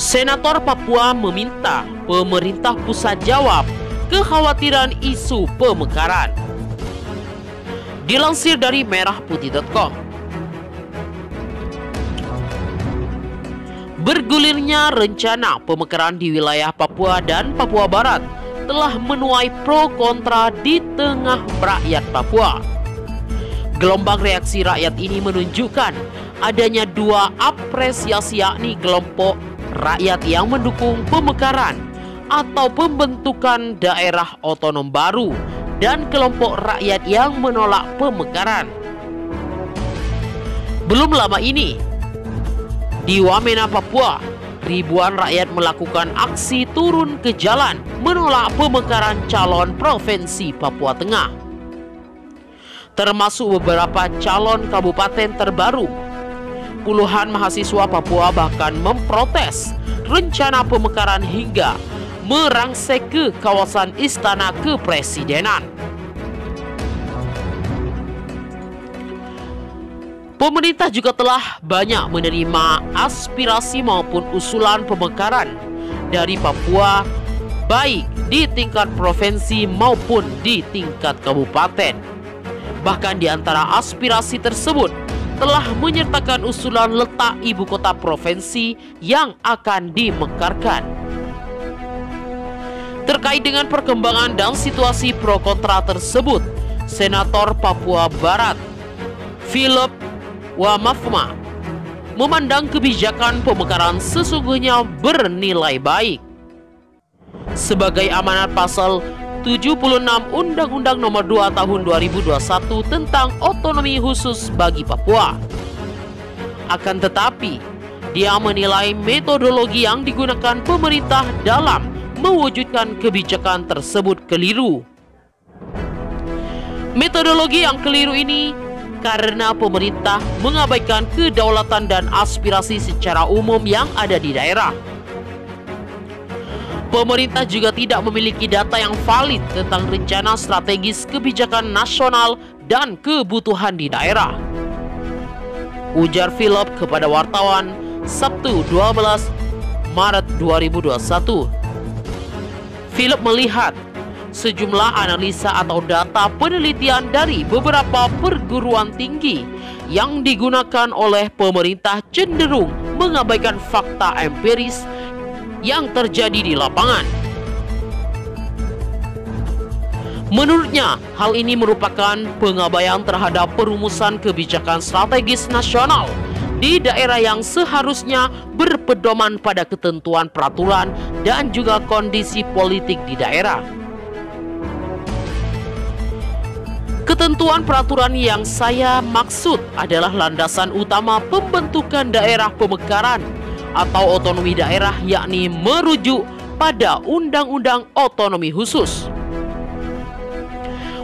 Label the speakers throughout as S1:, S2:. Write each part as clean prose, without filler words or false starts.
S1: Senator Papua meminta pemerintah pusat jawab kekhawatiran isu pemekaran. Dilansir dari merahputih.com, bergulirnya rencana pemekaran di wilayah Papua dan Papua Barat telah menuai pro kontra di tengah rakyat Papua. Gelombang reaksi rakyat ini menunjukkan adanya dua apresiasi, yakni kelompok rakyat yang mendukung pemekaran atau pembentukan daerah otonom baru dan kelompok rakyat yang menolak pemekaran. Belum lama ini, di Wamena, Papua, ribuan rakyat melakukan aksi turun ke jalan menolak pemekaran calon provinsi Papua Tengah, termasuk beberapa calon kabupaten terbaru. Puluhan mahasiswa Papua bahkan memprotes rencana pemekaran hingga merangsek ke kawasan Istana Kepresidenan. Pemerintah juga telah banyak menerima aspirasi maupun usulan pemekaran dari Papua, baik di tingkat provinsi maupun di tingkat kabupaten. Bahkan di antara aspirasi tersebut telah menyertakan usulan letak ibu kota provinsi yang akan dimekarkan. Terkait dengan perkembangan dan situasi pro kontra tersebut, Senator Papua Barat Philip Wamafma memandang kebijakan pemekaran sesungguhnya bernilai baik. Sebagai amanat pasal 76 Undang-Undang Nomor 2 Tahun 2021 tentang otonomi khusus bagi Papua. Akan tetapi, dia menilai metodologi yang digunakan pemerintah dalam mewujudkan kebijakan tersebut keliru. Metodologi yang keliru ini karena pemerintah mengabaikan kedaulatan dan aspirasi secara umum yang ada di daerah. Pemerintah juga tidak memiliki data yang valid tentang rencana strategis kebijakan nasional dan kebutuhan di daerah, ujar Philip kepada wartawan Sabtu 12 Maret 2021. Philip melihat sejumlah analisa atau data penelitian dari beberapa perguruan tinggi yang digunakan oleh pemerintah cenderung mengabaikan fakta empiris yang terjadi di lapangan. Menurutnya, hal ini merupakan pengabaian terhadap perumusan kebijakan strategis nasional di daerah yang seharusnya berpedoman pada ketentuan peraturan dan juga kondisi politik di daerah. Ketentuan peraturan yang saya maksud adalah landasan utama pembentukan daerah pemekaran atau otonomi daerah, yakni merujuk pada Undang-Undang Otonomi Khusus.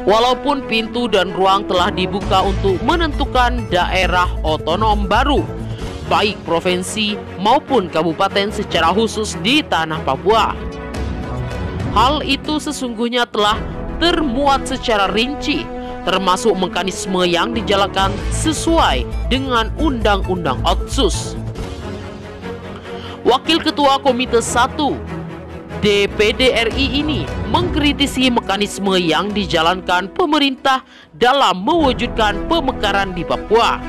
S1: Walaupun pintu dan ruang telah dibuka untuk menentukan daerah otonom baru, baik provinsi maupun kabupaten secara khusus di tanah Papua, hal itu sesungguhnya telah termuat secara rinci, termasuk mekanisme yang dijalankan sesuai dengan Undang-Undang Otsus. Wakil Ketua Komite 1 DPD RI ini mengkritisi mekanisme yang dijalankan pemerintah dalam mewujudkan pemekaran di Papua.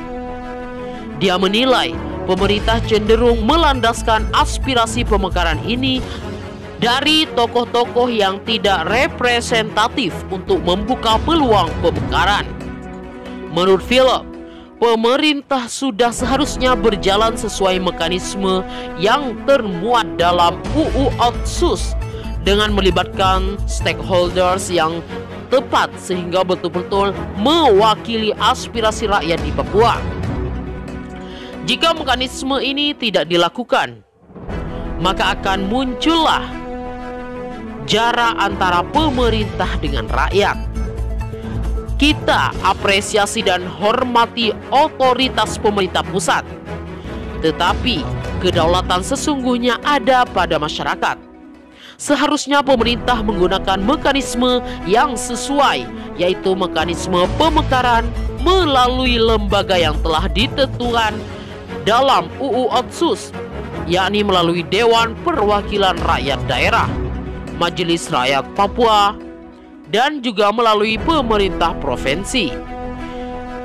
S1: Dia menilai pemerintah cenderung melandaskan aspirasi pemekaran ini dari tokoh-tokoh yang tidak representatif untuk membuka peluang pemekaran. Menurut Philip, pemerintah sudah seharusnya berjalan sesuai mekanisme yang termuat dalam UU Otsus dengan melibatkan stakeholders yang tepat sehingga betul-betul mewakili aspirasi rakyat di Papua. Jika mekanisme ini tidak dilakukan, maka akan muncullah jarak antara pemerintah dengan rakyat. Kita apresiasi dan hormati otoritas pemerintah pusat, tetapi kedaulatan sesungguhnya ada pada masyarakat. Seharusnya pemerintah menggunakan mekanisme yang sesuai, yaitu mekanisme pemekaran melalui lembaga yang telah ditentukan dalam UU Otsus yakni melalui Dewan Perwakilan Rakyat Daerah, Majelis Rakyat Papua, dan juga melalui pemerintah provinsi.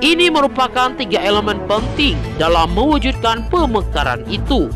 S1: Ini merupakan 3 elemen penting dalam mewujudkan pemekaran itu.